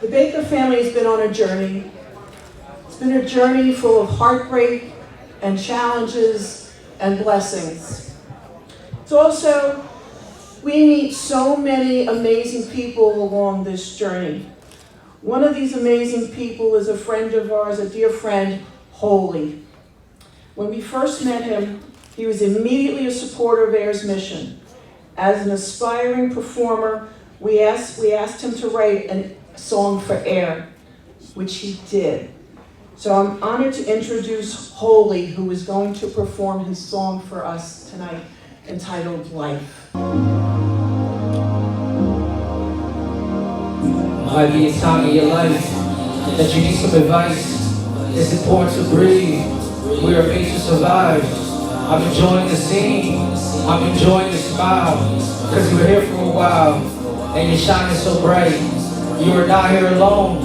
The Baker family has been on a journey. It's been a journey full of heartbreak and challenges and blessings. It's also, we meet so many amazing people along this journey. One of these amazing people is a friend of ours, a dear friend, Holy. When we first met him, he was immediately a supporter of AIR's mission. As an aspiring performer, we asked him to write a song for AIR, which he did. So I'm honored to introduce Holy, who is going to perform his song for us tonight, entitled Life. Might be a time in your life that you need some advice. It's important to breathe. We are made to survive. I'm enjoying the scene. I'm enjoying the smile. Cause you were here for a while and you're shining so bright. You are not here alone.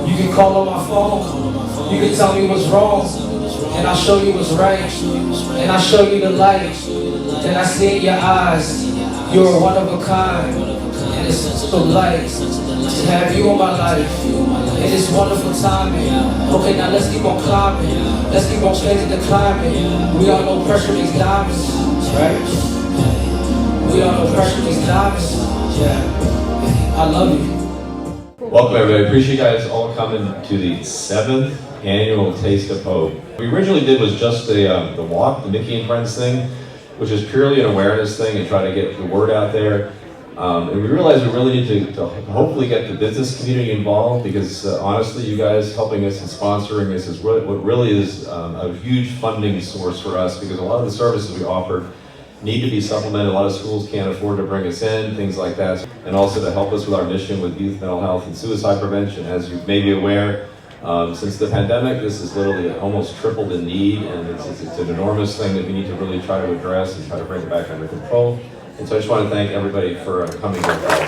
You can call on my phone. You can tell me what's wrong. And I'll show you what's right. And I'll show you the light. Then I see in your eyes, you're one of a kind. And it's so light to have you in my life. And it's wonderful timing. Okay, now let's keep on climbing. Let's keep on changing the climate. We all know pressure these diamonds, right? We all know pressure these diamonds. Yeah, I love you. Welcome everybody. I appreciate you guys all coming to the 7th annual Taste of Hope. What we originally did was just the walk, the Mickey and Friends thing, which is purely an awareness thing and try to get the word out there. And we realized we really need to hopefully get the business community involved, because honestly, you guys helping us and sponsoring us is what really is a huge funding source for us, because a lot of the services we offer need to be supplemented. A lot of schools can't afford to bring us in, things like that. And also to help us with our mission with youth mental health and suicide prevention. As you may be aware, since the pandemic, this has literally almost tripled in need, and it's an enormous thing that we need to really try to address and try to bring it back under control. And so I just want to thank everybody for coming here today.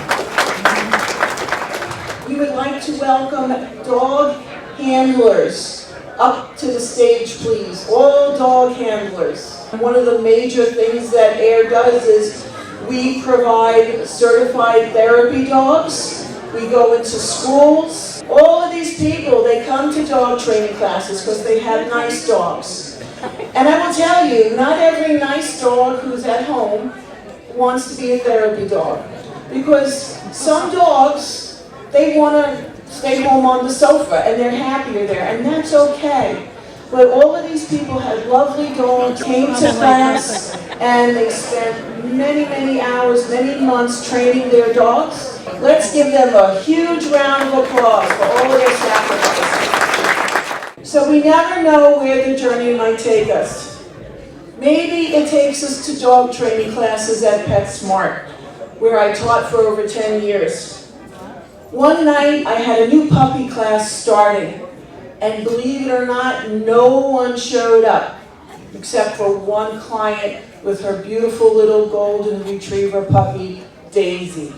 We would like to welcome dog handlers up to the stage, please. All dog handlers. One of the major things that AIR does is we provide certified therapy dogs. We go into schools. All of these people, they come to dog training classes because they have nice dogs. And I will tell you, not every nice dog who's at home wants to be a therapy dog. Because some dogs, they want to stay home on the sofa and they're happier there, and that's okay. But all of these people had lovely dogs, came to class, and they spent many, many hours, many months training their dogs. Let's give them a huge round of applause for all of their sacrifices. So we never know where the journey might take us. Maybe it takes us to dog training classes at PetSmart, where I taught for over 10 years. One night I had a new puppy class starting, and believe it or not, no one showed up except for one client with her beautiful little golden retriever puppy, Daisy.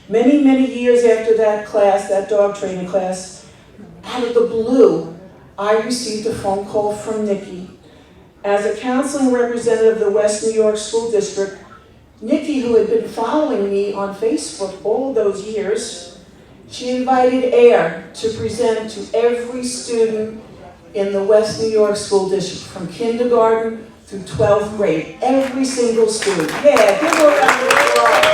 Many, many years after that class, that dog training class, out of the blue, I received a phone call from Nikki. As a counseling representative of the West New York School District, Nikki, who had been following me on Facebook all those years, she invited AIR to present to every student in the West New York School District, from kindergarten through 12th grade, every single student. Yeah, give her a round of applause.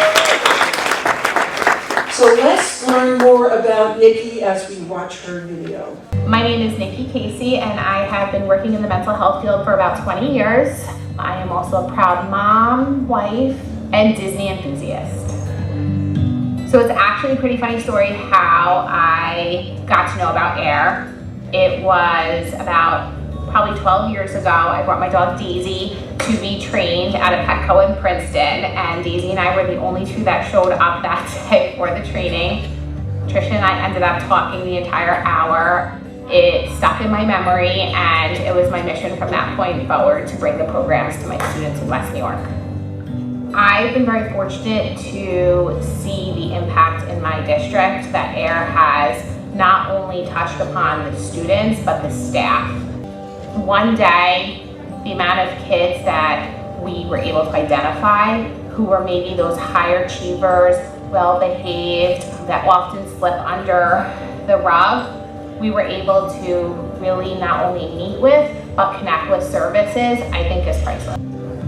So let's learn more about Nikki as we watch her video. My name is Nikki Casey, and I have been working in the mental health field for about 20 years. I am also a proud mom, wife, and Disney enthusiast. So it's actually a pretty funny story how I got to know about AIR. It was about probably 12 years ago. I brought my dog Daisy to be trained at a Petco in Princeton, and Daisy and I were the only two that showed up that day for the training. Tricia and I ended up talking the entire hour. It stuck in my memory, and it was my mission from that point forward to bring the programs to my students in West New York. I've been very fortunate to see the impact in my district that AIR has not only touched upon the students, but the staff. One day, the amount of kids that we were able to identify who were maybe those higher achievers, well-behaved, that often slip under the rug, we were able to really not only meet with, but connect with services, I think is priceless.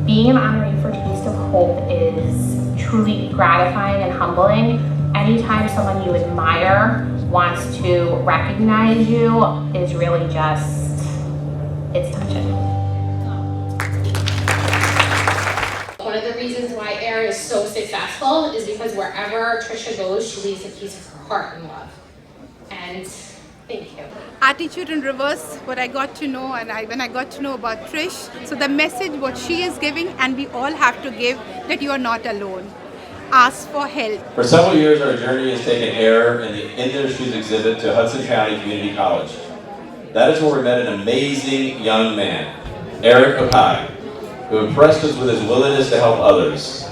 Being an honoree for Taste of Hope is truly gratifying and humbling. Anytime someone you admire wants to recognize you is really just, it's touching. One of the reasons why AIR is so successful is because wherever Trisha goes, she leaves a piece of her heart and love. And thank you. Attitude in reverse, what I got to know, and when I got to know about Trish, so the message what she is giving, and we all have to give, that you are not alone. Ask for help. For several years, our journey has taken AIR and the In Their Shoes exhibit to Hudson County Community College. That is where we met an amazing young man, Eric Apai, who impressed us with his willingness to help others.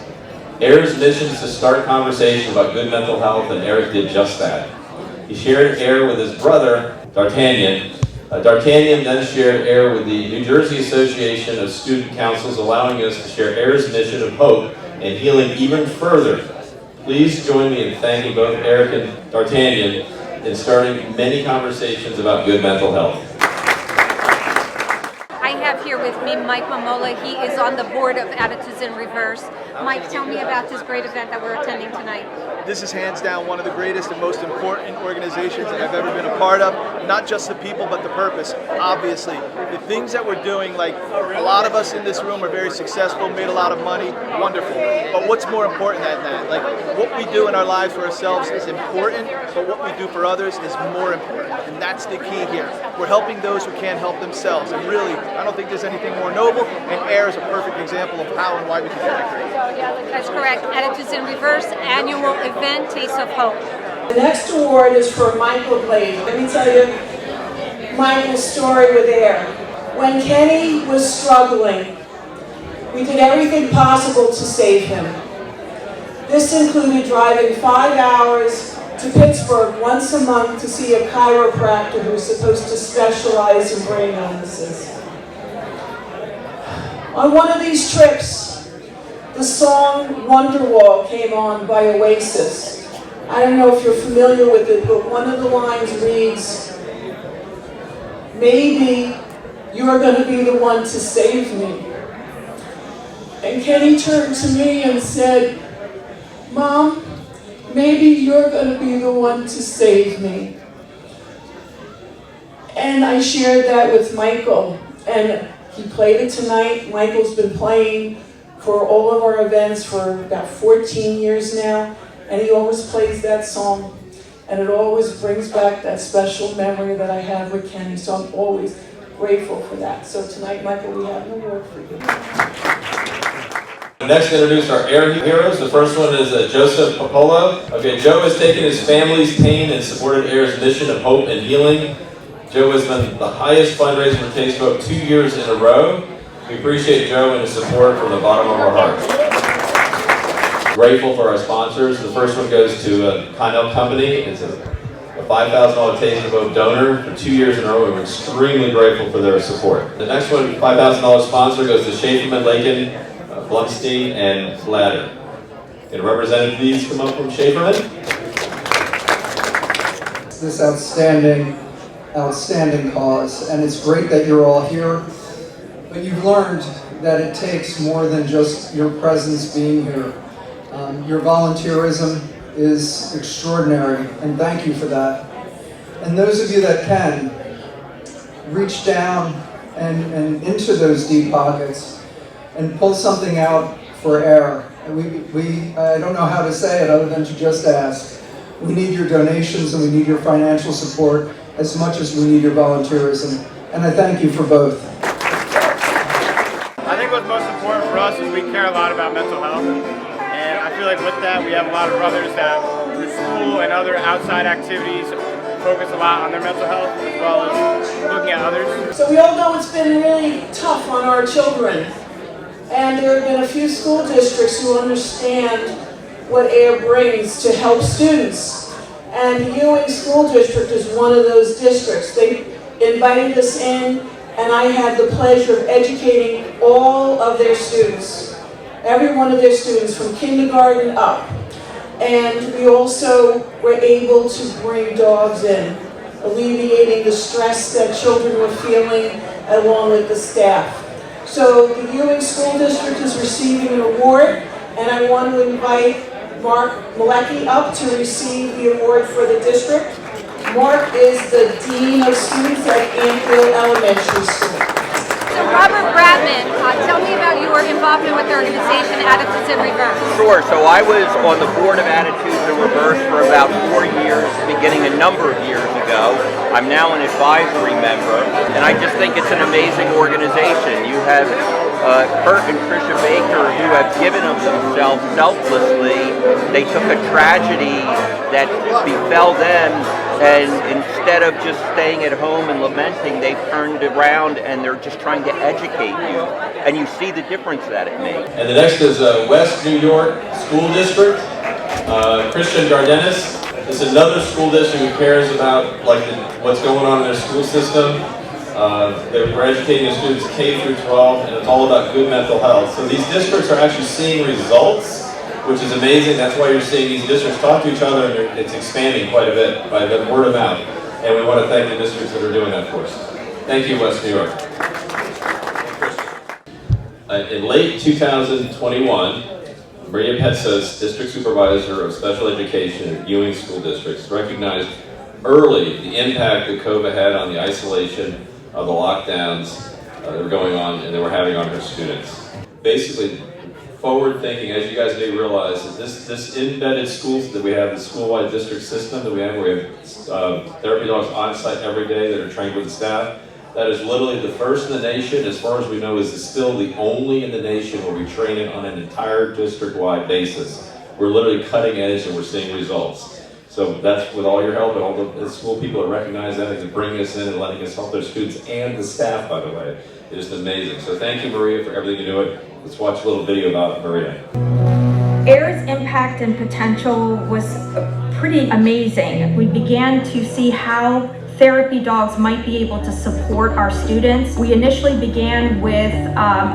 AIR's mission is to start conversation about good mental health, and Eric did just that. He shared AIR with his brother, D'Artagnan. D'Artagnan then shared AIR with the New Jersey Association of Student Councils, allowing us to share AIR's mission of hope and healing even further. Please join me in thanking both Eric and D'Artagnan in starting many conversations about good mental health. I have here with me Mike Mamola. He is on the board of Attitudes in Reverse. Mike, tell me about this great event that we're attending tonight. This is hands down one of the greatest and most important organizations that I've ever been a part of. Not just the people, but the purpose. Obviously, the things that we're doing, like a lot of us in this room are very successful, made a lot of money, wonderful. But what's more important than that? Like what we do in our lives for ourselves is important, but what we do for others is more important. And that's the key here. We're helping those who can't help themselves. And really, I don't think there's anything more noble, and AIR is a perfect example of how and why we can do that great. That's correct. Attitudes in Reverse annual event, Taste of Hope. The next award is for Michael Blade. Let me tell you Michael's story with AIR. When Kenny was struggling, we did everything possible to save him. This included driving 5 hours to Pittsburgh once a month to see a chiropractor who's supposed to specialize in brain illnesses. On one of these trips, the song Wonderwall came on by Oasis. I don't know if you're familiar with it, but one of the lines reads, "Maybe you're going to be the one to save me." And Kenny turned to me and said, "Mom, maybe you're going to be the one to save me." And I shared that with Michael, and he played it tonight. Michael's been playing for all of our events for about 14 years now, and he always plays that song, and it always brings back that special memory that I have with Kenny, so I'm always grateful for that. So tonight, Michael, we have an award for you. Next, introduce our AIR heroes. The first one is Joseph Popolo. Okay, Joe has taken his family's pain and supported AIR's mission of hope and healing. Joe has been the highest fundraiser for Taste of Hope 2 years in a row. We appreciate Joe and his support from the bottom of our hearts. Grateful for our sponsors. The first one goes to Connell Company. It's a $5,000 Taste of Hope donor for 2 years in a row. We're extremely grateful for their support. The next one, $5,000 sponsor, goes to Schaeferman, Lakin, Blunstein, and Ladder. Can representatives come up from Schaeferman? This outstanding cause, and it's great that you're all here, but you've learned that it takes more than just your presence being here. Your volunteerism is extraordinary, and thank you for that. And those of you that can, reach down and into those deep pockets and pull something out for AIR. I don't know how to say it other than to just ask. We need your donations and we need your financial support as much as we need your volunteerism. And I thank you for both. I think what's most important for us is we care a lot about mental health. And I feel like with that, we have a lot of brothers that through school and other outside activities focus a lot on their mental health as well as looking at others. So we all know it's been really tough on our children. And there have been a few school districts who understand what AIR brings to help students. And Ewing School District is one of those districts. They invited us in, and I had the pleasure of educating all of their students, every one of their students from kindergarten up. And we also were able to bring dogs in, alleviating the stress that children were feeling along with the staff. So the Ewing School District is receiving an award, and I want to invite Mark Malecki up to receive the award for the district. Mark is the Dean of Students at Anfield Elementary School. So Robert Bradman, tell me about your involvement with the organization Attitudes in Reverse. Sure, so I was on the board of Attitudes in Reverse for about 4 years, beginning a number of years ago. I'm now an advisory member, and I just think it's an amazing organization. You have Kurt and Tricia Baker, who have given of themselves selflessly. They took a tragedy that befell them, and instead of just staying at home and lamenting, they've turned around and they're just trying to educate you. And you see the difference that it makes. And the next is West New York School District. Christian Gardenis. This is another school district who cares about what's going on in their school system. We're educating the students K through 12, and it's all about good mental health. So these districts are actually seeing results, which is amazing. That's why you're seeing these districts talk to each other, and it's expanding quite a bit by the word of mouth. And we want to thank the districts that are doing that for us. Thank you, West New York. In late 2021, Maria Petzas, District Supervisor of Special Education at Ewing School Districts, recognized early the impact that COVID had on the isolation of the lockdowns that were going on and that were having on her students. Basically, forward thinking, as you guys may realize, is this embedded schools that we have, the school-wide district system that we have, where we have therapy dogs on site every day that are trained with the staff. That is literally the first in the nation. As far as we know, is still the only in the nation where we train it on an entire district-wide basis. We're literally cutting edge and we're seeing results. So that's with all your help, and all the school people that recognize that and bringing us in and letting us help their students and the staff, by the way. It is amazing. So thank you, Maria, for everything you do. Let's watch a little video about Maria. AIR's impact and potential was pretty amazing. We began to see how therapy dogs might be able to support our students. We initially began with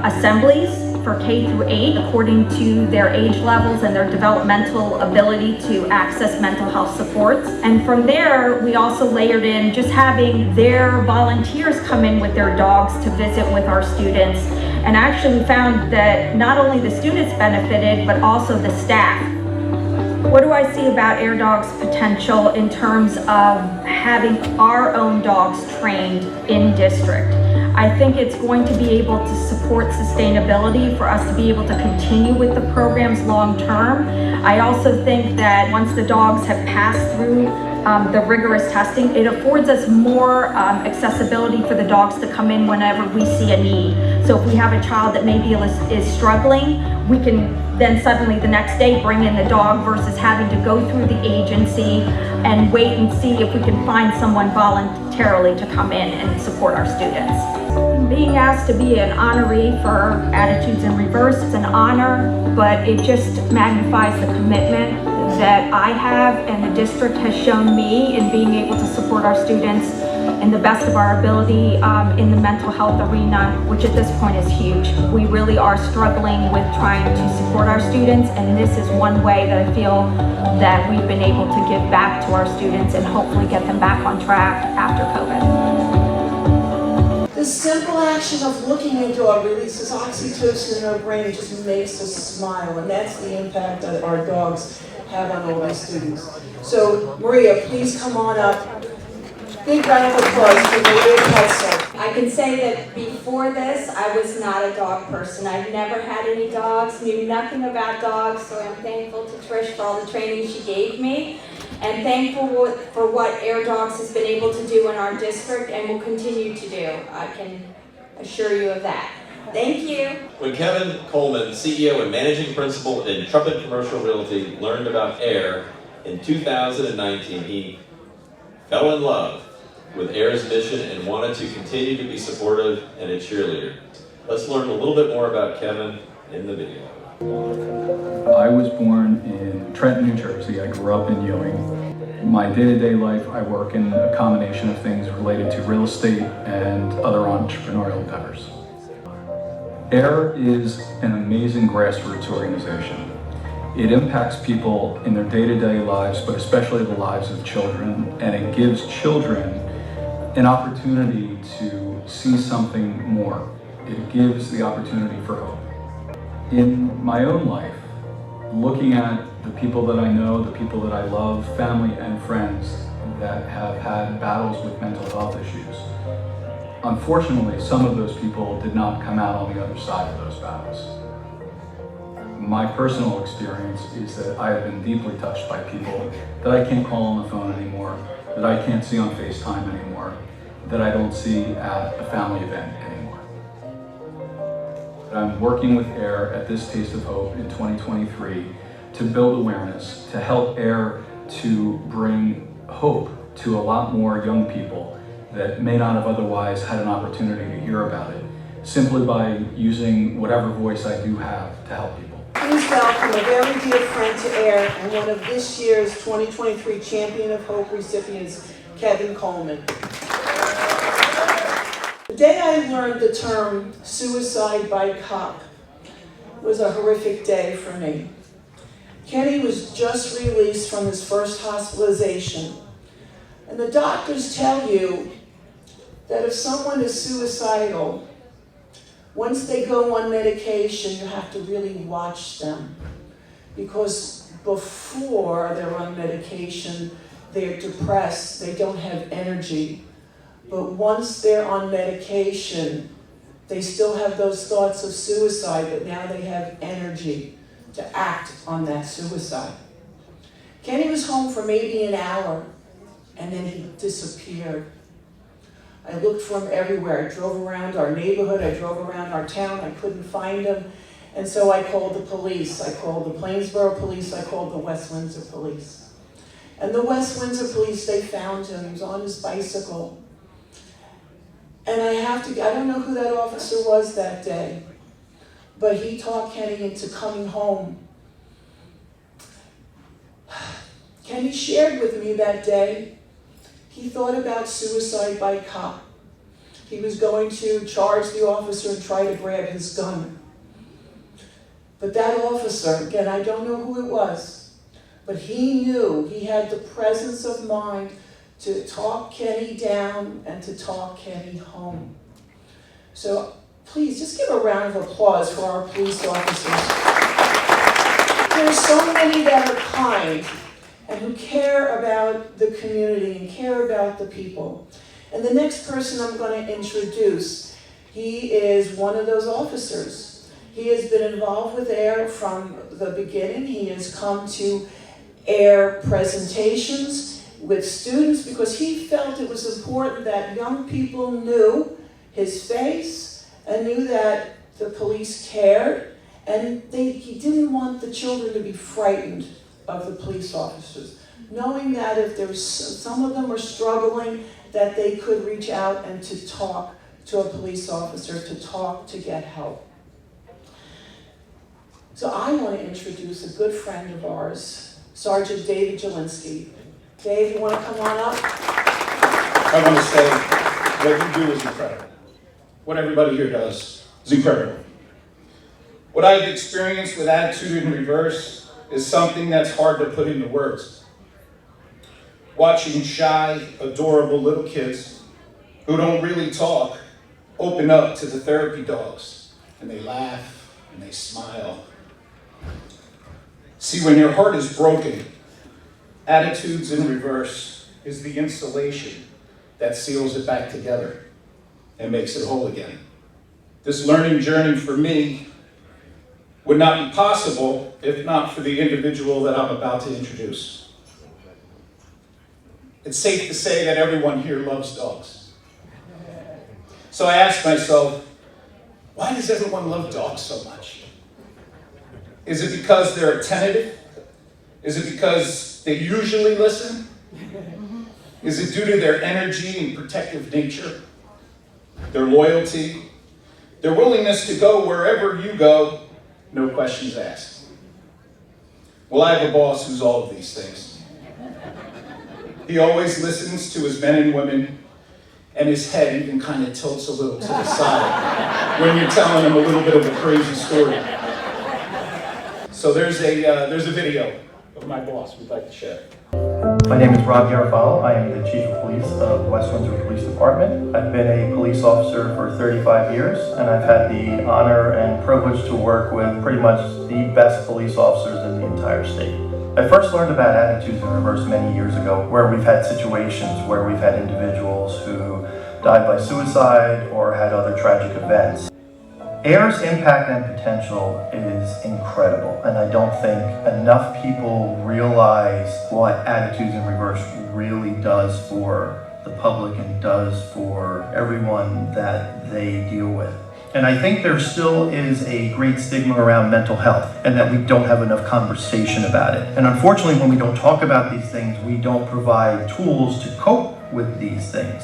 assemblies for K through 8 according to their age levels and their developmental ability to access mental health supports. And from there, we also layered in just having their volunteers come in with their dogs to visit with our students. And actually we found that not only the students benefited, but also the staff. What do I see about AIR Dogs' potential in terms of having our own dogs trained in district? I think it's going to be able to support sustainability for us to be able to continue with the programs long term. I also think that once the dogs have passed through the rigorous testing, it affords us more accessibility for the dogs to come in whenever we see a need. So if we have a child that maybe is struggling, we can then suddenly the next day bring in the dog versus having to go through the agency and wait and see if we can find someone voluntarily to come in and support our students. Being asked to be an honoree for Attitudes in Reverse is an honor, but it just magnifies the commitment that I have and the district has shown me in being able to support our students in the best of our ability in the mental health arena, which at this point is huge. We really are struggling with trying to support our students, and this is one way that I feel that we've been able to give back to our students and hopefully get them back on track after COVID. The simple action of looking at a dog releases oxytocin in our brain and just makes us smile, and that's the impact that our dogs have on all these students. So, Maria, please come on up. Big round of applause for Maria Petzl. I can say that before this, I was not a dog person. I've never had any dogs, knew nothing about dogs, so I'm thankful to Trish for all the training she gave me, and thankful for what AIR Dogs has been able to do in our district and will continue to do. I can assure you of that. Thank you. When Kevin Coleman, CEO and Managing Principal in Trumpet Commercial Realty, learned about AIR in 2019, he fell in love with AIR's mission and wanted to continue to be supportive and a cheerleader. Let's learn a little bit more about Kevin in the video. I was born in Trenton, New Jersey. I grew up in Ewing. My day-to-day life, I work in a combination of things related to real estate and other entrepreneurial endeavors. AIR is an amazing grassroots organization. It impacts people in their day-to-day lives, but especially the lives of children, and it gives children an opportunity to see something more. It gives the opportunity for hope. In my own life, looking at the people that I know, the people that I love, family and friends that have had battles with mental health issues, unfortunately, some of those people did not come out on the other side of those battles. My personal experience is that I have been deeply touched by people that I can't call on the phone anymore, that I can't see on FaceTime anymore, that I don't see at a family event anymore. I'm working with AIR at this Taste of Hope in 2023 to build awareness, to help AIR to bring hope to a lot more young people that may not have otherwise had an opportunity to hear about it, simply by using whatever voice I do have to help people. Please welcome a very dear friend to AIR and one of this year's 2023 Champion of Hope recipients, Kevin Coleman. The day I learned the term suicide by cop was a horrific day for me. Kenny was just released from his first hospitalization, and the doctors tell you that if someone is suicidal, once they go on medication, you have to really watch them, because before they're on medication, they're depressed, they don't have energy. But once they're on medication, they still have those thoughts of suicide, but now they have energy to act on that suicide. Kenny was home for maybe an hour, and then he disappeared. I looked for him everywhere. I drove around our neighborhood, I drove around our town, I couldn't find him. And so I called the police. I called the Plainsboro police, I called the West Windsor police. And the West Windsor police, they found him. He was on his bicycle. And I don't know who that officer was that day, but he talked Kenny into coming home. Kenny shared with me that day, he thought about suicide by cop. He was going to charge the officer and try to grab his gun. But that officer, again, I don't know who it was, but he knew, he had the presence of mind to talk Kenny down and to talk Kenny home. So please, just give a round of applause for our police officers. There's so many that are kind and who care about the community and care about the people. And the next person I'm going to introduce, he is one of those officers. He has been involved with AIR from the beginning. He has come to AIR presentations with students because he felt it was important that young people knew his face and knew that the police cared, and he didn't want the children to be frightened of the police officers, knowing that if there's some of them were struggling, that they could reach out and to talk to a police officer, to get help. So I want to introduce a good friend of ours, Sergeant David Jelinski. Dave, you want to come on up? I want to say what you do is incredible. What everybody here does is incredible. What I've experienced with Attitude in Reverse is something that's hard to put into words. Watching shy, adorable little kids who don't really talk open up to the therapy dogs, and they laugh and they smile. See, when your heart is broken, Attitudes in Reverse is the insulation that seals it back together and makes it whole again. This learning journey for me would not be possible if not for the individual that I'm about to introduce. It's safe to say that everyone here loves dogs. So I asked myself, why does everyone love dogs so much? Is it because they're attentive? Is it because they usually listen? Is it due to their energy and protective nature, their loyalty, their willingness to go wherever you go, no questions asked? Well, I have a boss who's all of these things. He always listens to his men and women, and his head even kind of tilts a little to the side when you're telling him a little bit of a crazy story. So there's a video of my boss we'd like to share. My name is Rob Garofalo. I am the Chief of Police of West Windsor Police Department. I've been a police officer for 35 years, and I've had the honor and privilege to work with pretty much the best police officers in the entire state. I first learned about Attitudes in Reverse many years ago, where we've had situations where we've had individuals who died by suicide or had other tragic events. AIR's impact and potential is incredible, and I don't think enough people realize what Attitudes in Reverse really does for the public and does for everyone that they deal with. And I think there still is a great stigma around mental health and that we don't have enough conversation about it. And unfortunately, when we don't talk about these things, we don't provide tools to cope with these things.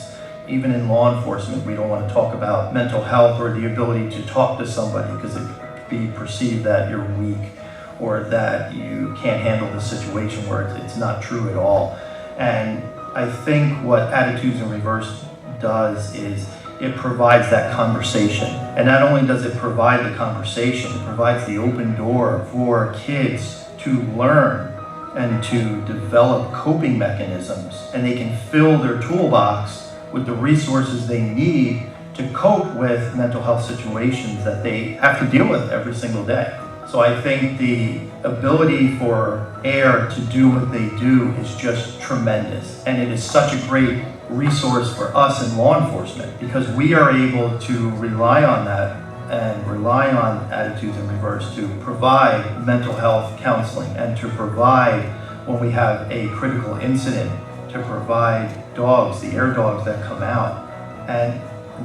Even in law enforcement, we don't want to talk about mental health or the ability to talk to somebody because it could be perceived that you're weak or that you can't handle the situation, where it's not true at all. And I think what Attitudes in Reverse does is it provides that conversation. And not only does it provide the conversation, it provides the open door for kids to learn and to develop coping mechanisms, and they can fill their toolbox with the resources they need to cope with mental health situations that they have to deal with every single day. So I think the ability for AIR to do what they do is just tremendous. And it is such a great resource for us in law enforcement because we are able to rely on that and rely on Attitudes in Reverse to provide mental health counseling and to provide, when we have a critical incident, to provide dogs, the AIR dogs that come out. And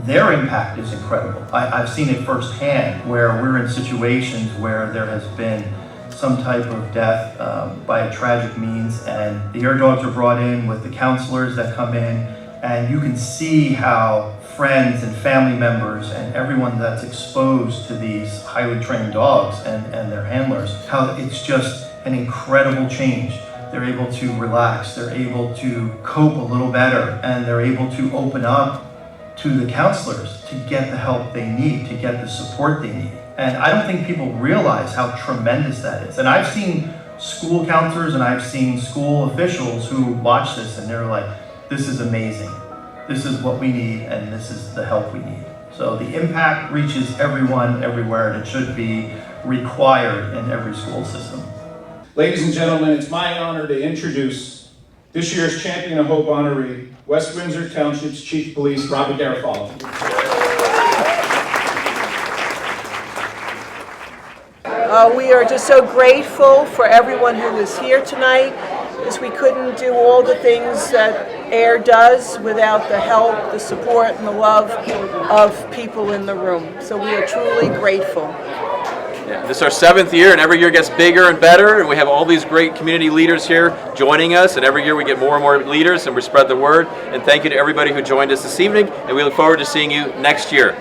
their impact is incredible. I've seen it firsthand where we're in situations where there has been some type of death by a tragic means, and the AIR dogs are brought in with the counselors that come in, and you can see how friends and family members and everyone that's exposed to these highly trained dogs and their handlers, how it's just an incredible change. They're able to relax, they're able to cope a little better, and they're able to open up to the counselors to get the help they need, to get the support they need. And I don't think people realize how tremendous that is. And I've seen school counselors and I've seen school officials who watch this and they're like, this is amazing. This is what we need and this is the help we need. So the impact reaches everyone, everywhere, and it should be required in every school system. Ladies and gentlemen, it's my honor to introduce this year's Champion of Hope honoree, West Windsor Township's Chief of Police, Robert Garofalo. We are just so grateful for everyone who is here tonight, because we couldn't do all the things that AIR does without the help, the support, and the love of people in the room. So we are truly grateful. Yeah, this is our 7th year, and every year gets bigger and better, and we have all these great community leaders here joining us, and every year we get more and more leaders, and we spread the word. And thank you to everybody who joined us this evening, and we look forward to seeing you next year.